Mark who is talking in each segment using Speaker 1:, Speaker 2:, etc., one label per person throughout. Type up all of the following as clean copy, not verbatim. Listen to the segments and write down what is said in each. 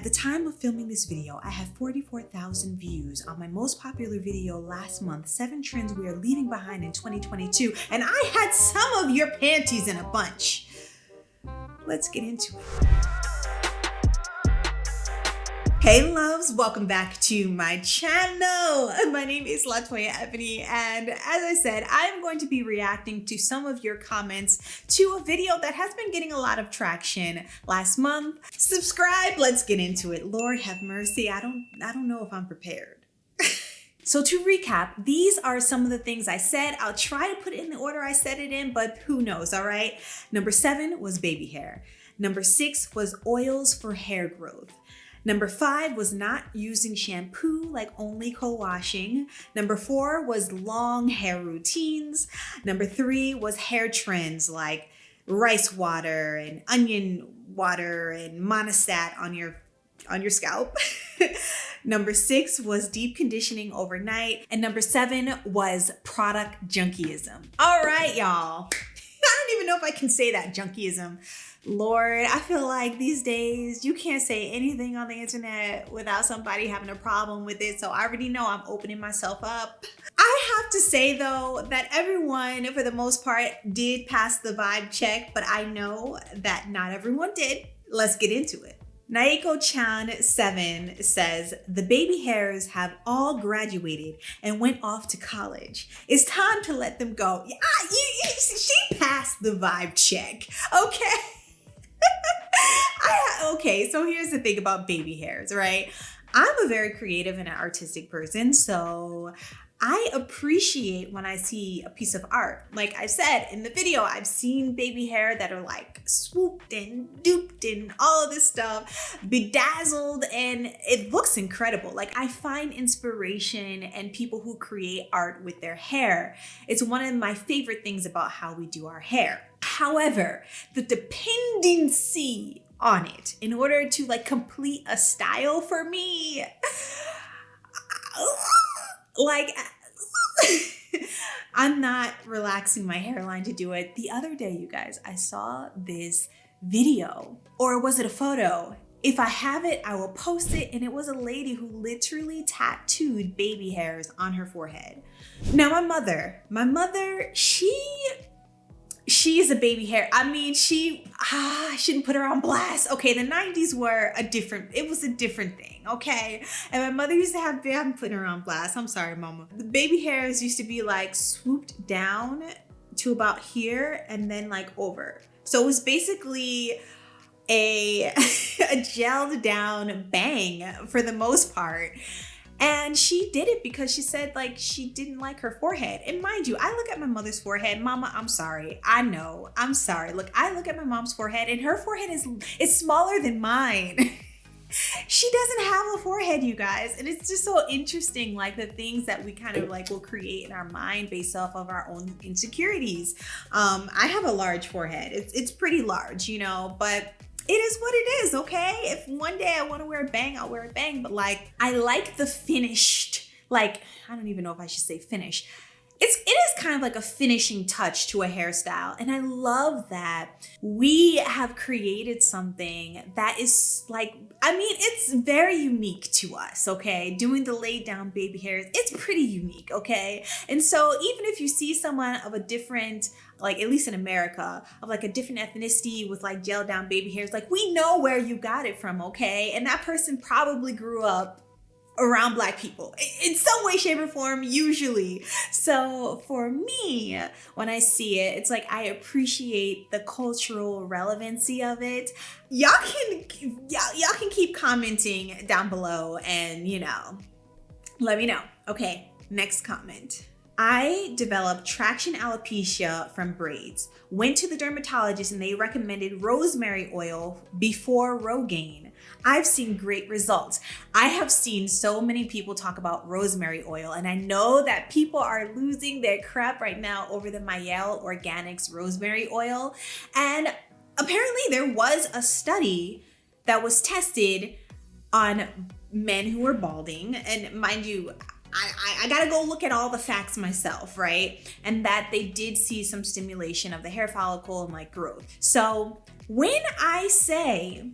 Speaker 1: the time of filming this video, I have 44,000 views on my most popular video last month, 7 trends we are leaving behind in 2022, and I had some of your panties in a bunch. Let's get into it. Hey loves, welcome back to my channel. My name is LaToya Ebony, and as I said, I'm going to be reacting to some of your comments to a video that has been getting a lot of traction last month. Subscribe, let's get into it. Lord have mercy, I don't know if I'm prepared. So to recap, these are some of the things I said. I'll try to put it in the order I said it in, but who knows, all right? Number 7 was baby hair. Number 6 was oils for hair growth. Number 5 was not using shampoo, like only co-washing. Number 4 was long hair routines. Number 3 was hair trends like rice water and onion water and monostat on your scalp. Number 6 was deep conditioning overnight. And number 7 was product junkyism. All right, y'all. I don't even know if I can say that, junkyism. Lord, I feel like these days you can't say anything on the internet without somebody having a problem with it. So I already know I'm opening myself up. I have to say though that everyone for the most part did pass the vibe check, but I know that not everyone did. Let's get into it. Naeko-chan 7 says, the baby hairs have all graduated and went off to college. It's time to let them go. She passed the vibe check, okay? Okay, so here's the thing about baby hairs, right? I'm a very creative and an artistic person, so I appreciate when I see a piece of art. Like I said in the video, I've seen baby hair that are like swooped and duped and all of this stuff, bedazzled, and it looks incredible. Like I find inspiration in people who create art with their hair. It's one of my favorite things about how we do our hair. However, the dependency on it in order to like complete a style for me, like I'm not relaxing my hairline to do it. The other day, you guys, I saw this video, or was it a photo? If I have it, I will post it. And it was a lady who literally tattooed baby hairs on her forehead. Now my mother, she is a baby hair. I mean, I shouldn't put her on blast. Okay, the 90s were a different thing, okay? And my mother used to I'm putting her on blast. I'm sorry, mama. The baby hairs used to be like swooped down to about here and then like over. So it was basically a gelled down bang for the most part. And she did it because she said like she didn't like her forehead. And mind you, I look at my mother's forehead. Mama, I'm sorry. I know. I'm sorry. Look, I look at my mom's forehead and her forehead is smaller than mine. She doesn't have a forehead, you guys. And it's just so interesting, like the things that we kind of like will create in our mind based off of our own insecurities. I have a large forehead. It's pretty large, you know, but it is what it is, okay? If one day I want to wear a bang, I'll wear a bang. But like, I like the finished, like, I don't even know if I should say finish. It is kind of like a finishing touch to a hairstyle. And I love that we have created something that is like, I mean, it's very unique to us, okay? Doing the laid down baby hairs, it's pretty unique, okay? And so even if you see someone of a different, like at least in America, of like a different ethnicity with like gel down baby hairs, like we know where you got it from, okay? And that person probably grew up around Black people in some way, shape, or form, usually. So for me, when I see it, it's like I appreciate the cultural relevancy of it. Y'all can keep commenting down below and, you know, let me know. Okay, next comment. I developed traction alopecia from braids. Went to the dermatologist and they recommended rosemary oil before Rogaine. I've seen great results. I have seen so many people talk about rosemary oil, and I know that people are losing their crap right now over the Mielle Organics rosemary oil. And apparently there was a study that was tested on men who were balding, and mind you, I gotta go look at all the facts myself, right? And that they did see some stimulation of the hair follicle and like growth. So when I say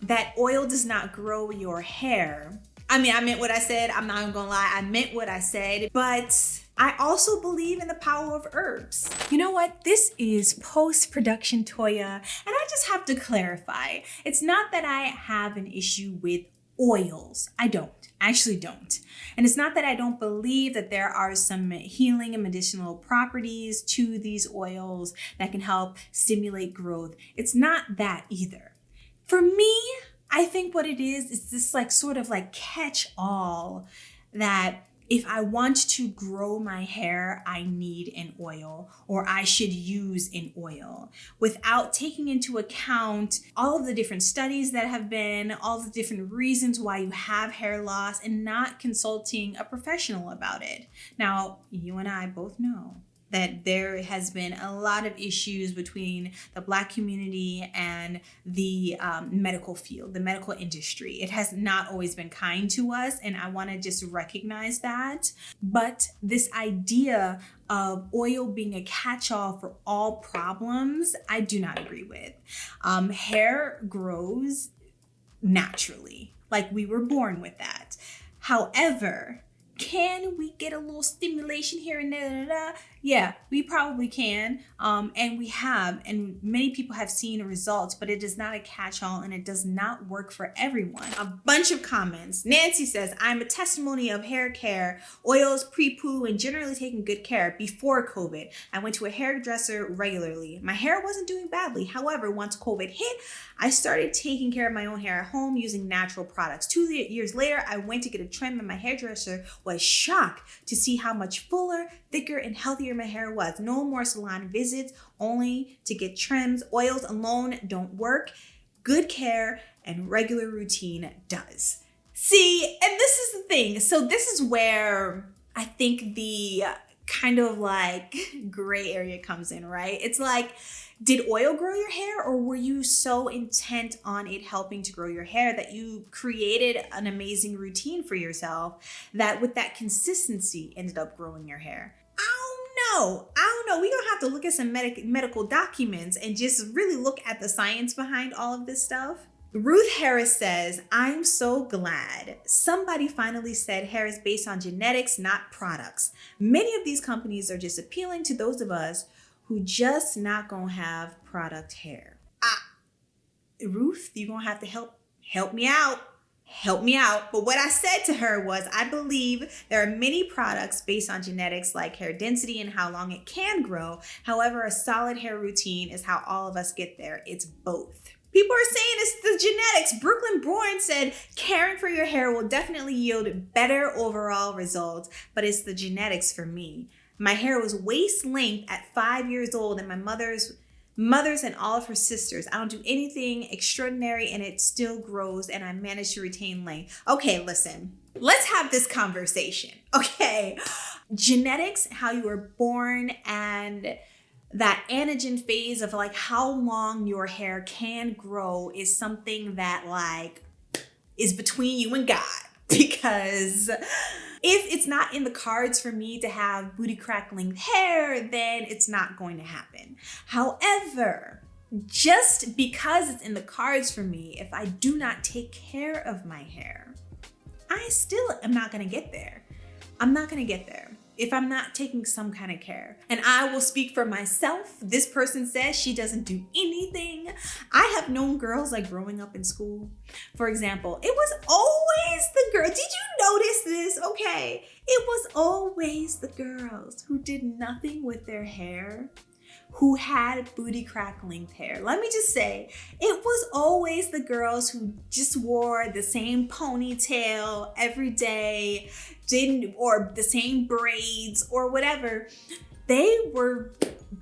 Speaker 1: that oil does not grow your hair. I mean, I meant what I said. I'm not even gonna lie. I meant what I said, but I also believe in the power of herbs. You know what? This is post-production Toya, and I just have to clarify. It's not that I have an issue with oils. I don't. I actually don't. And it's not that I don't believe that there are some healing and medicinal properties to these oils that can help stimulate growth. It's not that either. For me, I think what it is this like sort of like catch-all that if I want to grow my hair, I need an oil, or I should use an oil, without taking into account all of the different studies that have been, all the different reasons why you have hair loss, and not consulting a professional about it. Now, you and I both know that there has been a lot of issues between the Black community and the medical field, the medical industry. It has not always been kind to us, and I want to just recognize that. But this idea of oil being a catch-all for all problems, I do not agree with. Hair grows naturally, like we were born with that. However, can we get a little stimulation here and there? Yeah, we probably can. And we have, and many people have seen results, but it is not a catch-all and it does not work for everyone. A bunch of comments. Nancy says, I'm a testimony of hair care, oils, pre-poo, and generally taking good care before COVID. I went to a hairdresser regularly. My hair wasn't doing badly. However, once COVID hit, I started taking care of my own hair at home using natural products. 2 years later, I went to get a trim and my hairdresser was shocked to see how much fuller, thicker, and healthier my hair was. No more salon visits, only to get trims. Oils alone don't work. Good care and regular routine does. See, and this is the thing. So this is where I think the kind of like gray area comes in, right? It's like, did oil grow your hair, or were you so intent on it helping to grow your hair that you created an amazing routine for yourself that with that consistency ended up growing your hair? I don't know. We're going to have to look at some medical documents and just really look at the science behind all of this stuff. Ruth Harris says, I'm so glad somebody finally said hair is based on genetics, not products. Many of these companies are just appealing to those of us who just not gonna have product hair. Ruth, you're gonna have to help me out. Help me out. But what I said to her was, I believe there are many products based on genetics like hair density and how long it can grow. However, a solid hair routine is how all of us get there. It's both. People are saying it's the genetics. Brooklyn Bourne said, caring for your hair will definitely yield better overall results, but it's the genetics for me. My hair was waist length at 5 years old, and my mother's and all of her sisters. I don't do anything extraordinary and it still grows, and I managed to retain length. Okay, listen, let's have this conversation. Okay, genetics, how you were born, and that anagen phase of like how long your hair can grow is something that like is between you and God, because if it's not in the cards for me to have booty crack length hair, then it's not going to happen. However, just because it's in the cards for me, if I do not take care of my hair, I still am not going to get there. I'm not going to get there if I'm not taking some kind of care. And I will speak for myself. This person says she doesn't do anything. I have known girls like growing up in school. For example, it was always the girl. Did you notice this? Okay. It was always the girls who did nothing with their hair, who had booty crack length hair. Let me just say, it was always the girls who just wore the same ponytail every day, or the same braids or whatever. They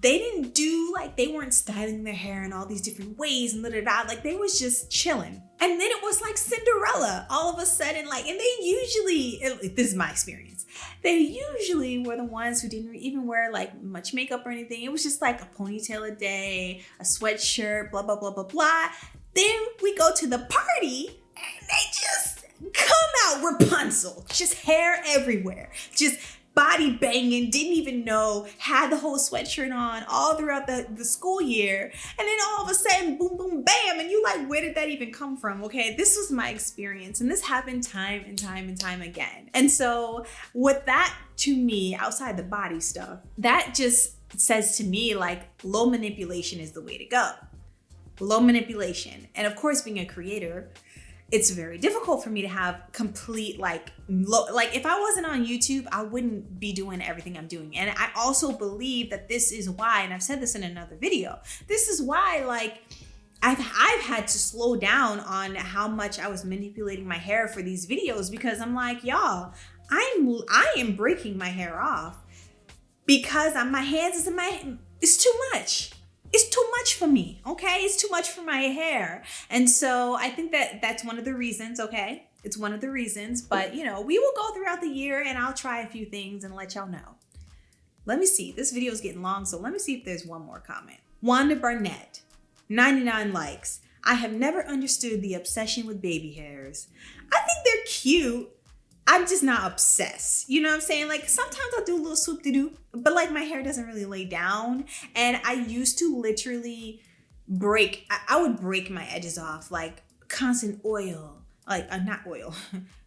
Speaker 1: didn't do like, they weren't styling their hair in all these different ways and like they was just chilling. And then it was like Cinderella all of a sudden, like, and they usually, this is my experience, they usually were the ones who didn't even wear like much makeup or anything. It was just like a ponytail a day, a sweatshirt, blah, blah, blah, blah, blah. Then we go to the party and they just come out Rapunzel, just hair everywhere, just body banging, didn't even know, had the whole sweatshirt on all throughout the school year. And then all of a sudden, boom, boom, bam. And you like, where did that even come from? Okay, this was my experience. And this happened time and time and time again. And so with that, to me, outside the body stuff, that just says to me, like, low manipulation is the way to go. Low manipulation. And of course, being a creator, it's very difficult for me to have complete like if I wasn't on YouTube, I wouldn't be doing everything I'm doing. And I also believe that this is why, and I've said this in another video, this is why like I've had to slow down on how much I was manipulating my hair for these videos, because I'm like, y'all, I am breaking my hair off because my hands is in my, it's too much. It's too much for me, okay? It's too much for my hair. And so I think that that's one of the reasons, okay? It's one of the reasons, but you know, we will go throughout the year and I'll try a few things and let y'all know. Let me see, this video is getting long, so let me see if there's one more comment. Wanda Barnett, 99 likes. I have never understood the obsession with baby hairs. I think they're cute. I'm just not obsessed. You know what I'm saying? Like sometimes I'll do a little swoop-de-doo, but like my hair doesn't really lay down. And I used to literally I would break my edges off, like constant oil, like not oil.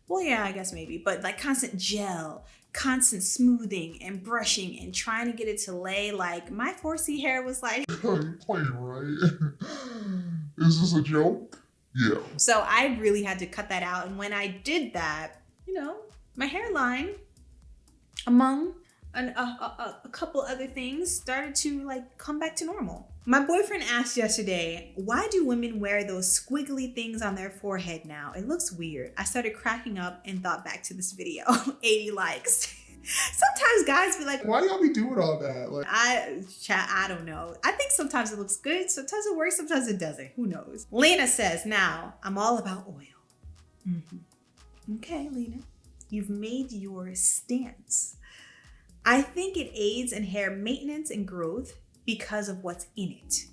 Speaker 1: Well, yeah, I guess maybe, but like constant gel, constant smoothing and brushing and trying to get it to lay. Like my 4C hair was like,
Speaker 2: you playing, right? Is this a joke? Yeah.
Speaker 1: So I really had to cut that out. And when I did that, you know, my hairline, among a couple other things, started to like come back to normal. My boyfriend asked yesterday, why do women wear those squiggly things on their forehead now? It looks weird. I started cracking up and thought back to this video. 80 likes. Sometimes guys be like,
Speaker 2: why y'all be doing all that? Like,
Speaker 1: I don't know. I think sometimes it looks good. Sometimes it works. Sometimes it doesn't. Who knows? Lena says, now I'm all about oil. Mm-hmm. Okay, Lena, you've made your stance. I think it aids in hair maintenance and growth because of what's in it.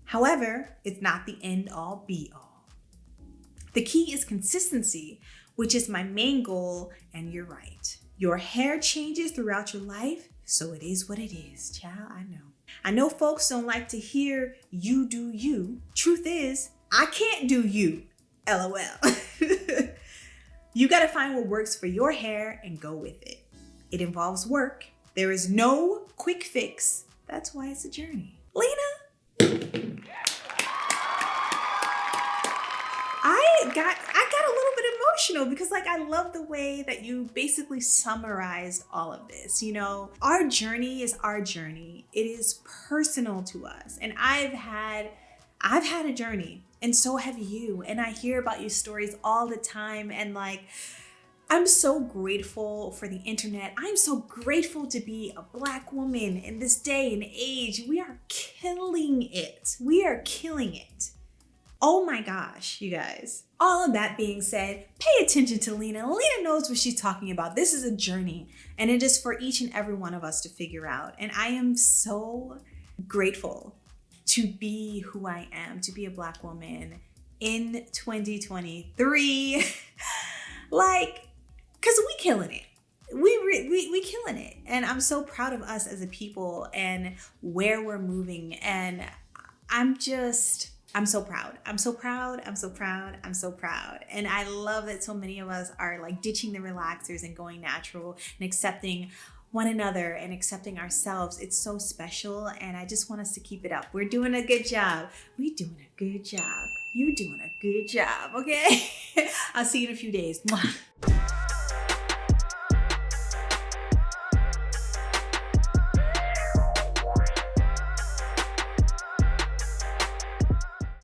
Speaker 1: However, it's not the end all be all. The key is consistency, which is my main goal, and you're right. Your hair changes throughout your life, so it is what it is, child, I know. I know folks don't like to hear you do you. Truth is, I can't do you, LOL. You gotta find what works for your hair and go with it. It involves work. There is no quick fix. That's why it's a journey. Lena, I got a little bit emotional because like I love the way that you basically summarized all of this. You know, our journey is our journey. It is personal to us. And I've had a journey. And so have you. And I hear about your stories all the time. And like, I'm so grateful for the internet. I'm so grateful to be a Black woman in this day and age. We are killing it. We are killing it. Oh my gosh, you guys. All of that being said, pay attention to Lena. Lena knows what she's talking about. This is a journey. And it is for each and every one of us to figure out. And I am so grateful to be who I am, to be a Black woman in 2023. Like, cause we killing it. We killing it. And I'm so proud of us as a people and where we're moving. And I'm so proud. I'm so proud. I'm so proud. I'm so proud. And I love that so many of us are like ditching the relaxers and going natural and accepting one another and accepting ourselves. It's so special. And I just want us to keep it up. We're doing a good job. We're doing a good job. You're doing a good job. Okay. I'll see you in a few days. Mwah.